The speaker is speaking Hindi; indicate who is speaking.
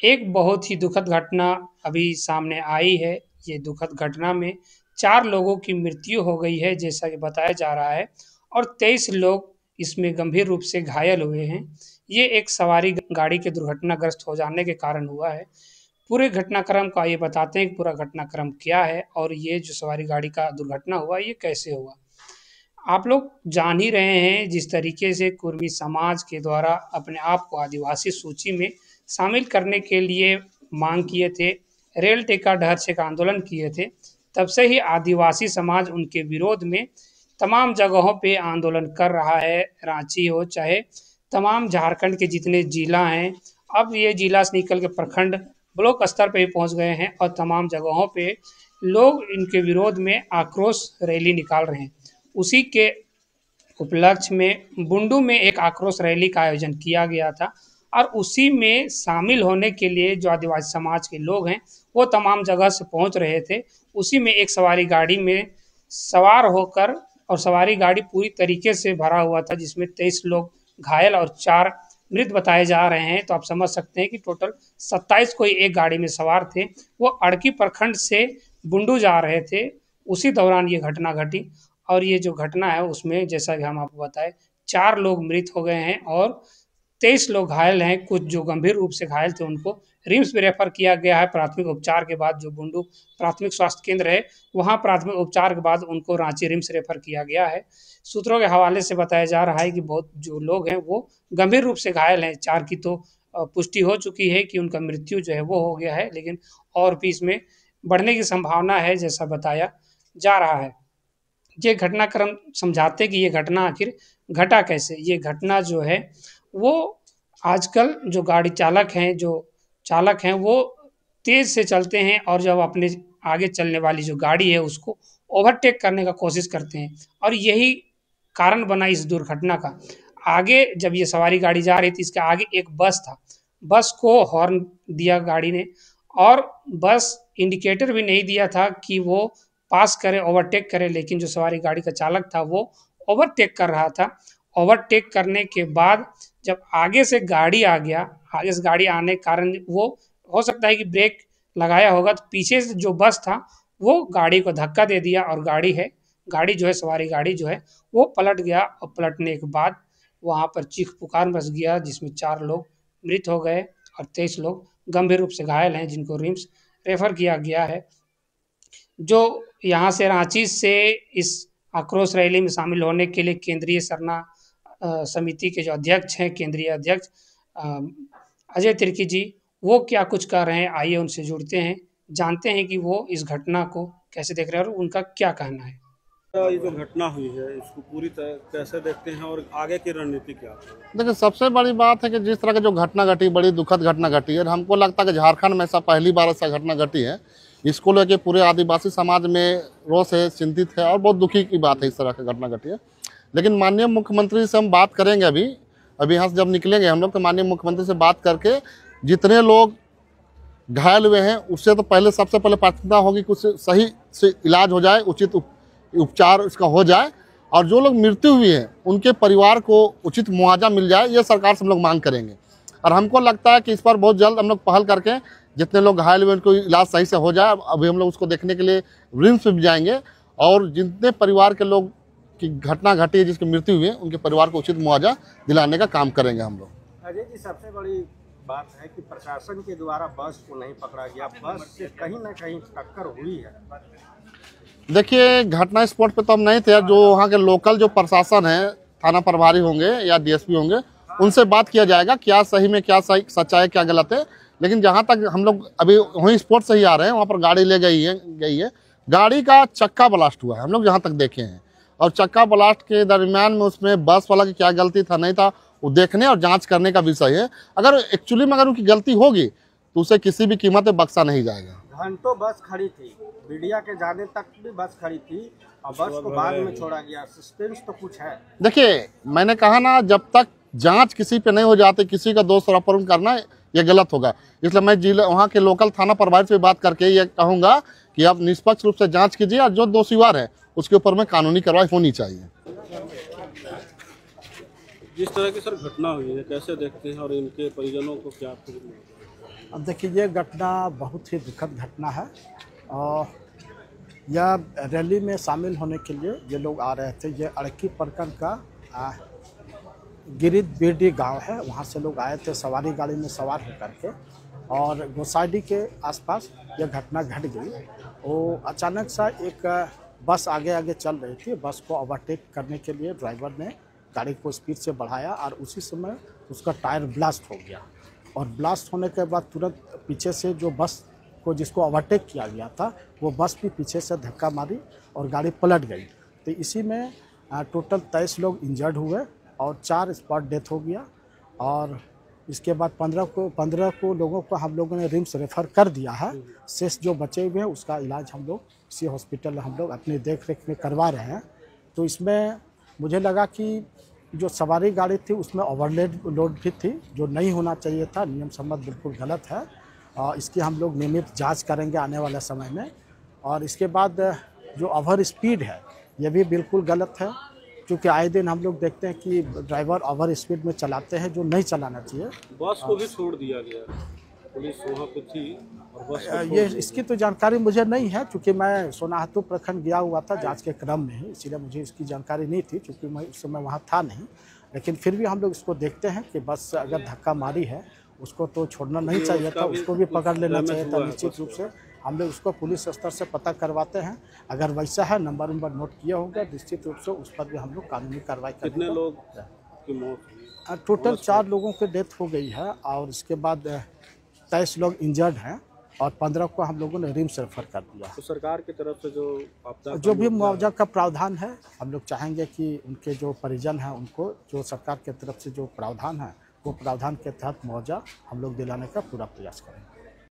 Speaker 1: एक बहुत ही दुखद घटना अभी सामने आई है। ये दुखद घटना में 4 लोगों की मृत्यु हो गई है जैसा कि बताया जा रहा है और 23 लोग इसमें गंभीर रूप से घायल हुए हैं। ये एक सवारी गाड़ी के दुर्घटनाग्रस्त हो जाने के कारण हुआ है। पूरे घटनाक्रम को आइए बताते हैं कि पूरा घटनाक्रम क्या है और ये जो सवारी गाड़ी का दुर्घटना हुआ ये कैसे हुआ। आप लोग जान ही रहे हैं जिस तरीके से कुर्मी समाज के द्वारा अपने आप को आदिवासी सूची में शामिल करने के लिए मांग किए थे, रेल टेका ढहर्चे का आंदोलन किए थे, तब से ही आदिवासी समाज उनके विरोध में तमाम जगहों पे आंदोलन कर रहा है। रांची हो चाहे तमाम झारखंड के जितने जिला हैं, अब ये जिला से निकल के प्रखंड ब्लॉक स्तर पे भी पहुंच गए हैं और तमाम जगहों पे लोग इनके विरोध में आक्रोश रैली निकाल रहे हैं। उसी के उपलक्ष्य में बुंडू में एक आक्रोश रैली का आयोजन किया गया था और उसी में शामिल होने के लिए जो आदिवासी समाज के लोग हैं वो तमाम जगह से पहुंच रहे थे। उसी में एक सवारी गाड़ी में सवार होकर, और सवारी गाड़ी पूरी तरीके से भरा हुआ था जिसमें 23 लोग घायल और 4 मृत बताए जा रहे हैं। तो आप समझ सकते हैं कि टोटल 27 कोई एक गाड़ी में सवार थे। वो अड़की प्रखंड से बुंडू जा रहे थे, उसी दौरान ये घटना घटी। और ये जो घटना है उसमें जैसा कि हम आपको बताएं 4 लोग मृत हो गए हैं और 23 लोग घायल हैं। कुछ जो गंभीर रूप से घायल थे उनको रिम्स में रेफर किया गया है। प्राथमिक उपचार के बाद जो बुंडू प्राथमिक स्वास्थ्य केंद्र है वहाँ प्राथमिक उपचार के बाद उनको रांची रिम्स रेफर किया गया है। सूत्रों के हवाले से बताया जा रहा है कि बहुत जो लोग हैं वो गंभीर रूप से घायल हैं। 4 की तो पुष्टि हो चुकी है कि उनका मृत्यु जो है वो हो गया है, लेकिन और भी इसमें बढ़ने की संभावना है जैसा बताया जा रहा है। ये घटनाक्रम समझाते कि ये घटना आखिर घटा कैसे। ये घटना जो है वो आजकल जो गाड़ी चालक हैं वो तेज़ से चलते हैं और जब अपने आगे चलने वाली जो गाड़ी है उसको ओवरटेक करने का कोशिश करते हैं और यही कारण बना इस दुर्घटना का। आगे जब ये सवारी गाड़ी जा रही थी इसके आगे एक बस था, बस को हॉर्न दिया गाड़ी ने और बस इंडिकेटर भी नहीं दिया था कि वो पास करे, ओवरटेक करे, लेकिन जो सवारी गाड़ी का चालक था वो ओवरटेक कर रहा था। ओवरटेक करने के बाद जब आगे से गाड़ी आ गया, आगे से गाड़ी आने के कारण वो हो सकता है कि ब्रेक लगाया होगा तो पीछे से जो बस था वो गाड़ी को धक्का दे दिया और गाड़ी जो है सवारी गाड़ी जो है वो पलट गया और पलटने के बाद वहाँ पर चीख पुकार मच गया जिसमें 4 लोग मृत हो गए और 23 लोग गंभीर रूप से घायल हैं जिनको रिम्स रेफर किया गया है। जो यहाँ से रांची से इस आक्रोश रैली में शामिल होने के लिए केंद्रीय सरना समिति के जो अध्यक्ष हैं, केंद्रीय अध्यक्ष अजय तिर्की जी, वो क्या कुछ कर रहे हैं, आइए उनसे जुड़ते हैं, जानते हैं कि वो इस घटना को कैसे देख रहे हैं और उनका क्या कहना है।
Speaker 2: ये जो घटना हुई है इसको पूरी तरह कैसे देखते हैं और आगे की रणनीति क्या है?
Speaker 3: देखिए, सबसे बड़ी बात है कि जिस तरह की जो घटना घटी, बड़ी दुखद घटना घटी है। हमको लगता है कि झारखंड में ऐसा पहली बार ऐसा घटना घटी है। इसको लेके पूरे आदिवासी समाज में रोष है, चिंतित है और बहुत दुखी की बात है इस तरह की घटना घटी है। लेकिन माननीय मुख्यमंत्री से हम बात करेंगे अभी यहाँ से जब निकलेंगे हम लोग तो माननीय मुख्यमंत्री से बात करके जितने लोग घायल हुए हैं उससे तो पहले सबसे पहले प्राथमिकता होगी कि उससे सही से इलाज हो जाए, उचित उपचार इसका हो जाए और जो लोग मृत्यु हुई है उनके परिवार को उचित मुआवजा मिल जाए, ये सरकार से हम लोग मांग करेंगे। और हमको लगता है कि इस पर बहुत जल्द हम लोग पहल करके जितने लोग घायल हुए उनको इलाज सही से हो जाए। अभी हम लोग उसको देखने के लिए रिम्स में भी जाएंगे और जितने परिवार के लोग की घटना घटी है जिसकी मृत्यु हुई है उनके परिवार को उचित मुआवजा दिलाने का काम करेंगे हम लोग।
Speaker 4: अजय जी, सबसे बड़ी बात है कि प्रशासन के द्वारा बस को नहीं पकड़ा गया, बस से कहीं ना कहीं टक्कर हुई है।
Speaker 3: देखिए, घटना स्पॉट पे तो हम नहीं थे। जो वहाँ के लोकल जो प्रशासन है, थाना प्रभारी होंगे या डीएसपी होंगे, उनसे बात किया जाएगा क्या सही में क्या सही सच्चाई क्या गलत है। लेकिन जहाँ तक हम लोग अभी वहीं स्पॉट से ही आ रहे हैं, वहाँ पर गाड़ी ले गई है गाड़ी का चक्का ब्लास्ट हुआ है हम लोग जहाँ तक देखे हैं। और चक्का ब्लास्ट के दरमियान में उसमें बस वाला की क्या गलती था नहीं था वो देखने और जाँच करने का विषय है। अगर एक्चुअली में अगर उनकी गलती होगी तो उसे किसी भी कीमत में बख्शा नहीं जाएगा।
Speaker 4: घंटों बस खड़ी थी, मीडिया के जाने तक भी बस खड़ी थी और बस को बाद में छोड़ा गया। सस्पेंस तो कुछ है।
Speaker 3: देखिए, मैंने कहा ना, जब तक जांच किसी पे नहीं हो जाती किसी का दोष आरोपण करना ये गलत होगा। इसलिए मैं जिला वहाँ के लोकल थाना प्रभारी से बात करके ये कहूँगा कि आप निष्पक्ष रूप से जांच कीजिए और जो दोषीवार है उसके ऊपर में कानूनी कार्रवाई होनी चाहिए।
Speaker 2: जिस तरह की सर घटना हुई है कैसे देखते हैं और इनके परिजनों को क्या?
Speaker 5: अब देखिए, ये घटना बहुत ही दुखद घटना है। और यह रैली में शामिल होने के लिए ये लोग आ रहे थे। ये अड़की प्रखंड का गिरिध बीडी गांव है, वहाँ से लोग आए थे सवारी गाड़ी में सवार होकर के, और गोसाइडी के आसपास यह घटना घट गई। वो अचानक सा एक बस आगे आगे चल रही थी, बस को ओवरटेक करने के लिए ड्राइवर ने गाड़ी को स्पीड से बढ़ाया और उसी समय उसका टायर ब्लास्ट हो गया। और ब्लास्ट होने के बाद तुरंत पीछे से जो बस को जिसको ओवरटेक किया गया था, वो बस भी पीछे से धक्का मारी और गाड़ी पलट गई। तो इसी में टोटल 23 लोग इंजर्ड हुए और 4 स्पॉट डेथ हो गया। और इसके बाद 15 को लोगों को हम लोगों ने रिम्स रेफ़र कर दिया है। शेष जो बचे हुए हैं उसका इलाज हम लोग इसी हॉस्पिटल में हम लोग अपनी देख रेख में करवा रहे हैं। तो इसमें मुझे लगा कि जो सवारी गाड़ी थी उसमें लोड भी थी, जो नहीं होना चाहिए था, नियम सम्मत बिल्कुल गलत है। और इसकी हम लोग नियमित जांच करेंगे आने वाले समय में। और इसके बाद जो ओवर स्पीड है ये भी बिल्कुल गलत है, क्योंकि आए दिन हम लोग देखते हैं कि ड्राइवर ओवर स्पीड में चलाते हैं, जो नहीं चलाना चाहिए।
Speaker 2: बस को भी छोड़ दिया गया, पुलिस वहाँ पे थी और बस को
Speaker 5: ये इसकी तो जानकारी मुझे नहीं है, क्योंकि मैं सोनाहातू प्रखंड गया हुआ था जांच के क्रम में ही, इसीलिए मुझे इसकी जानकारी नहीं थी, क्योंकि मैं उस समय वहाँ था नहीं। लेकिन फिर भी हम लोग इसको देखते हैं कि बस अगर धक्का मारी है उसको तो छोड़ना नहीं चाहिए था, उसको भी पकड़ लेना चाहिए था। निश्चित रूप से हम लोग उसको पुलिस स्तर से पता करवाते हैं। अगर वैसा है, नंबर नोट किए होंगे, निश्चित रूप से उस पर भी हम लोग कानूनी कार्रवाई करेंगे।
Speaker 2: कितने लोग की मौत हुई?
Speaker 5: टोटल 4 लोगों की डेथ हो गई है और इसके बाद 23 लोग इंजर्ड हैं और 15 को हम लोगों ने रिम्स रेफर कर दिया।
Speaker 2: तो सरकार की तरफ से जो आपदा
Speaker 5: जो भी मुआवजा का प्रावधान है, हम लोग चाहेंगे कि उनके जो परिजन हैं उनको जो सरकार की तरफ से जो प्रावधान है वो प्रावधान के तहत मुआवजा हम लोग दिलाने का पूरा प्रयास करेंगे।